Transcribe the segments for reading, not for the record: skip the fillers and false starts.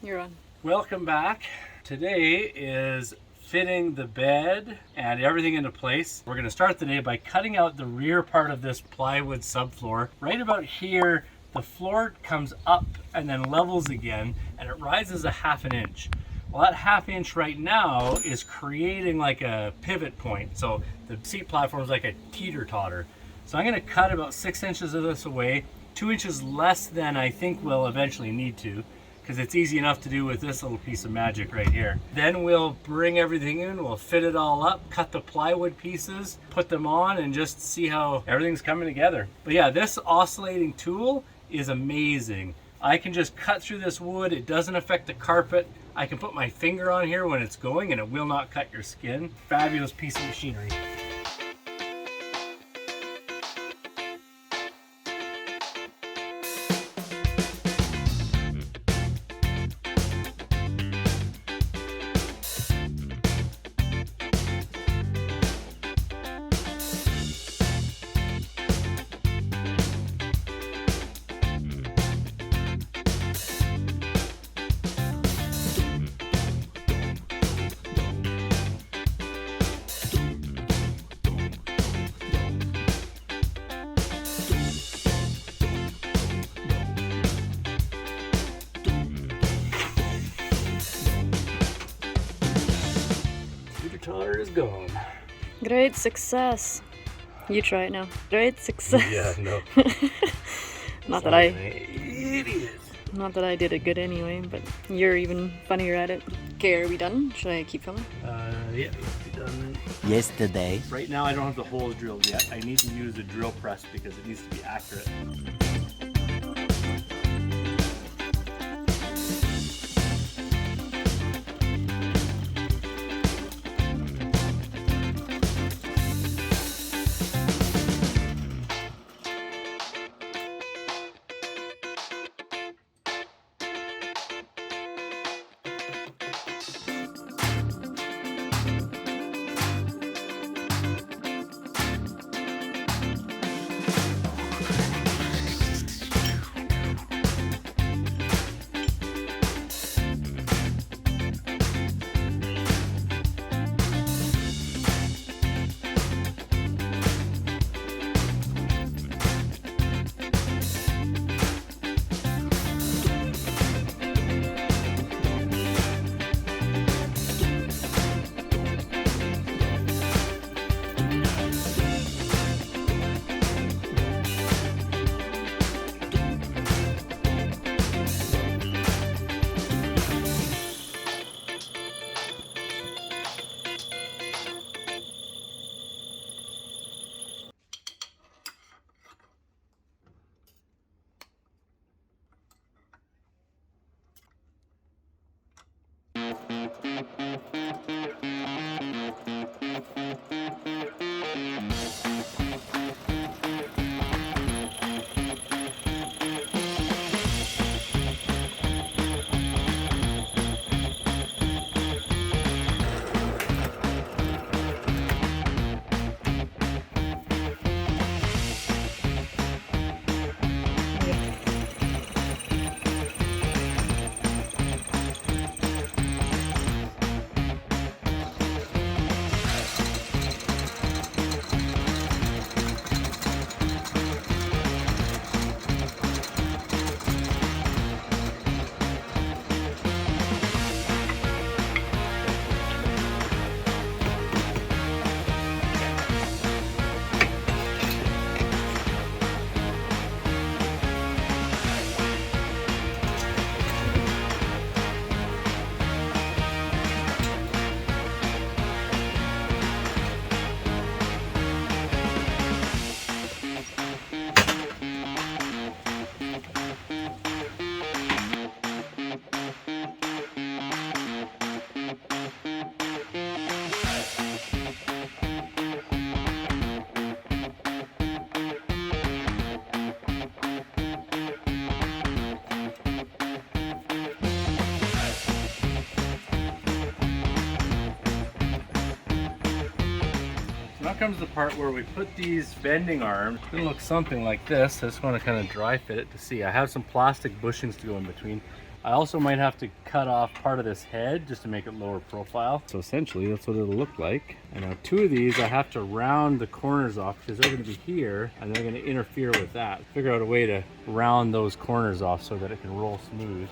You're on. Welcome back. Today is fitting the bed and everything into place. We're going to start the day by cutting out the rear part of this plywood subfloor. Right about here, the floor comes up and then levels again, and it rises a 1/2 inch. Well, that 1/2 inch right now is creating like a pivot point. So the seat platform is like a teeter-totter. So I'm going to cut about 6 inches of this away, 2 inches less than I think we'll eventually need to, because it's easy enough to do with this little piece of magic right here. Then we'll bring everything in, we'll fit it all up, cut the plywood pieces, put them on, and just see how everything's coming together. But yeah, this oscillating tool is amazing. I can just cut through this wood, it doesn't affect the carpet. I can put my finger on here when it's going and it will not cut your skin. Fabulous piece of machinery. Is gone. Great success. You try it now. Great success. Yeah, no. Not that I did it good anyway, but you're even funnier at it. Okay, are we done? Should I keep filming? Yeah, it's done. Yesterday. Right now I don't have the holes drilled yet. I need to use a drill press because it needs to be accurate. comes the part where we put these bending arms. It's gonna look something like this. I just want to kind of dry fit it to see. I have some plastic bushings to go in between. I also might have to cut off part of this head just to make it lower profile. So essentially that's what it'll look like. And now 2 of these I have to round the corners off because they're going to be here and they're going to interfere with that. Figure out a way to round those corners off so that it can roll smooth.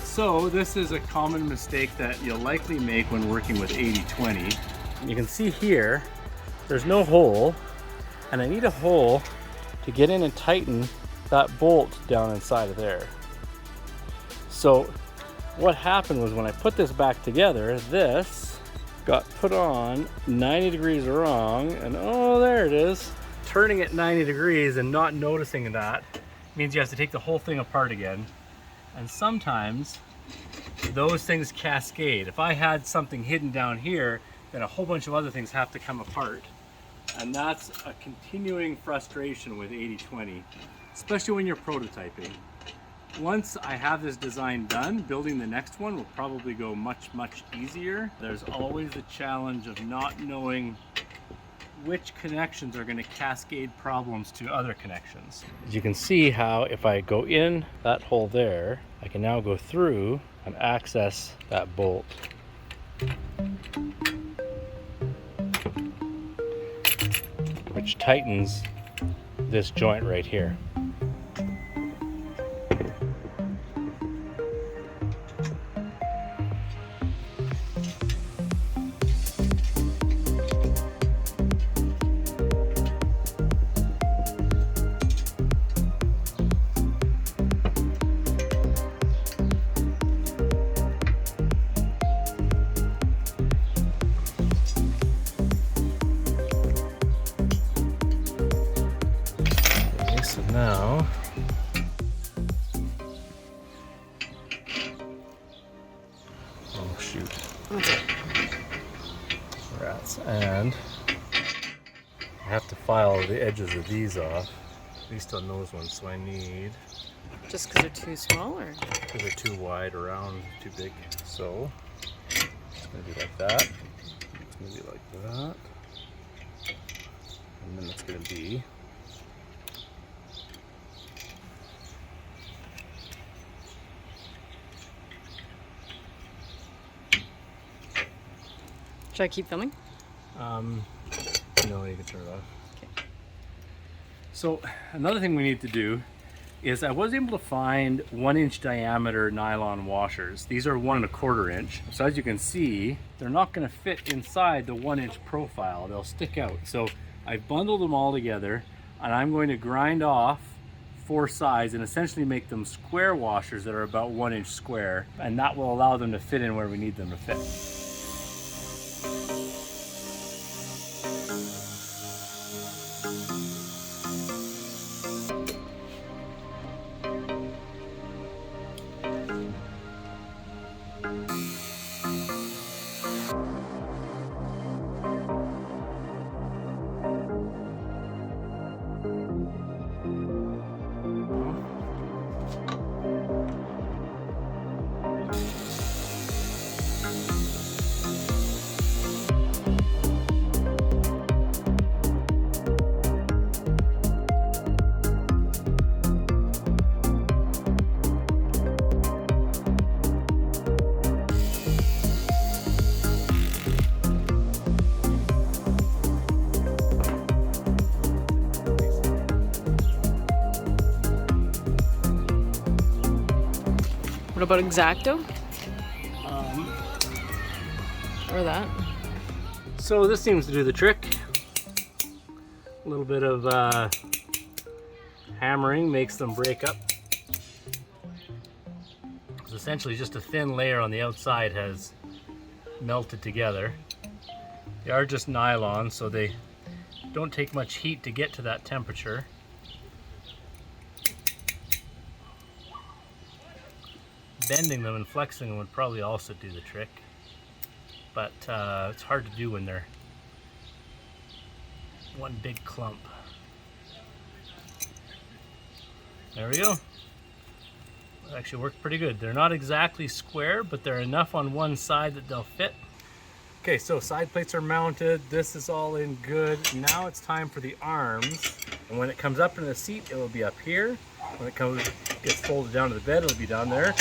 So this is a common mistake that you'll likely make when working with 80/20. You can see here, there's no hole, and I need a hole to get in and tighten that bolt down inside of there. So what happened was when I put this back together, this got put on 90 degrees wrong, and oh, there it is. Turning it 90 degrees and not noticing that means you have to take the whole thing apart again. And sometimes those things cascade. If I had something hidden down here, then a whole bunch of other things have to come apart. And that's a continuing frustration with 80/20, especially when you're prototyping. Once I have this design done, building the next one will probably go much easier. There's always the challenge of not knowing which connections are going to cascade problems to other connections. As you can see how if I go in that hole there, I can now go through and access that bolt. Which tightens this joint right here. Now, oh shoot, rats, and I have to file the edges of these off, at least on those ones, so I need, Just because they're too small, or? because they're too wide around, too big, so it's going to be like that, it's going to be like that, and then it's going to be Should I keep filming? no, you can turn it off. Okay. So another thing we need to do is I was able to find 1-inch diameter nylon washers. These are 1 1/4 inch. So as you can see, they're not going to fit inside the 1-inch profile. They'll stick out. So I've bundled them all together, and I'm going to grind off 4 sides and essentially make them square washers that are about 1 inch square, and that will allow them to fit in where we need them to fit. What about X-Acto? Or that? So this seems to do the trick. A little bit of hammering makes them break up. It's essentially just a thin layer on the outside has melted together. They are just nylon, so they don't take much heat to get to that temperature. Bending them and flexing them would probably also do the trick, but it's hard to do when they're one big clump. There we go. It actually worked pretty good. They're not exactly square, but they're enough on one side that they'll fit. Okay, so side plates are mounted. This is all in good. Now it's time for the arms. And when it comes up into the seat, it will be up here. When it gets folded down to the bed, it'll be down there.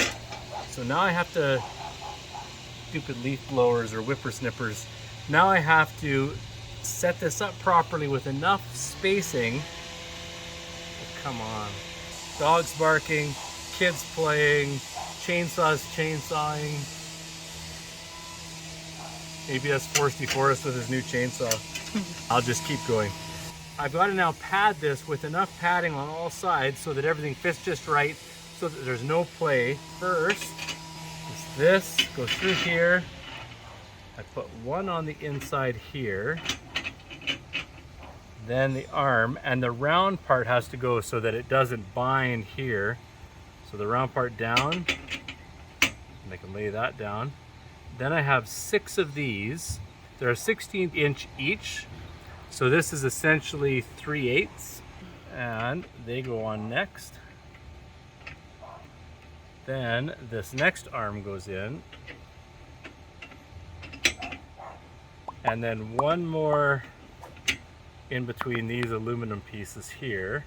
So now I have to, stupid leaf blowers or whippersnippers, now I have to set this up properly with enough spacing. Oh, come on. Dogs barking, kids playing, chainsaws chainsawing. ABS Forest with his new chainsaw. I'll just keep going. I've got to now pad this with enough padding on all sides so that everything fits just right, so that there's no play. First, this goes through here. I put one on the inside here. Then the arm, and the round part has to go so that it doesn't bind here. So the round part down, and I can lay that down. Then I have 6 of these. They're 16 inch each. So this is essentially 3/8, and they go on next. Then this next arm goes in, and then one more in between these aluminum pieces here.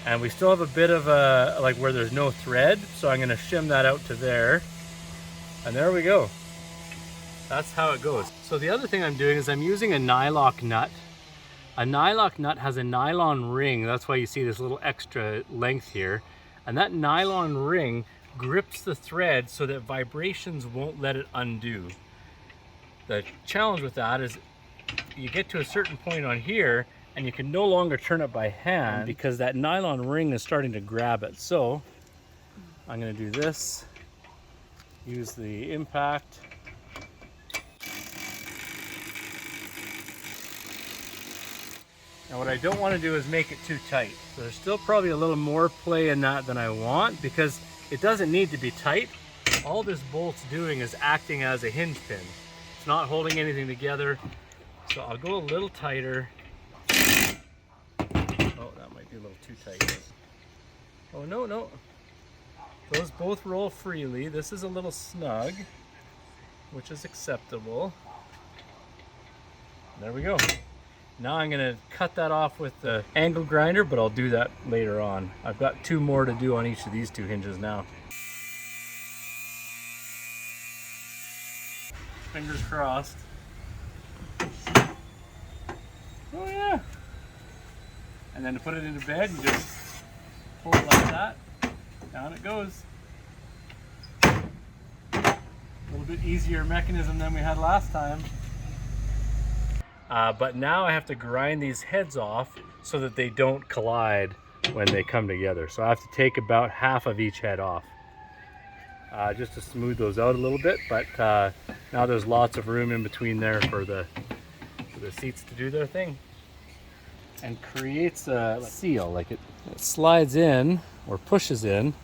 And we still have a bit of a, like where there's no thread, so I'm gonna shim that out to there. And there we go. That's how it goes. So the other thing I'm doing is I'm using a nylock nut. A nylock nut has a nylon ring, that's why you see this little extra length here. And that nylon ring grips the thread so that vibrations won't let it undo. The challenge with that is you get to a certain point on here and you can no longer turn it by hand because that nylon ring is starting to grab it. So I'm going to do this, use the impact. Now what I don't want to do is make it too tight. So there's still probably a little more play in that than I want because it doesn't need to be tight. All this bolt's doing is acting as a hinge pin. It's not holding anything together. So I'll go a little tighter. Oh, that might be a little too tight. Oh, no, no. Those both roll freely. This is a little snug, which is acceptable. There we go. Now I'm going to cut that off with the angle grinder, but I'll do that later on. I've got 2 more to do on each of these 2 hinges now. Fingers crossed. Oh yeah. And then to put it into bed, you just pull it like that. Down it goes. A little bit easier mechanism than we had last time. But now I have to grind these heads off so that they don't collide when they come together. So I have to take about half of each head off just to smooth those out a little bit. But now there's lots of room in between there for the seats to do their thing. And creates a seal, like it slides in or pushes in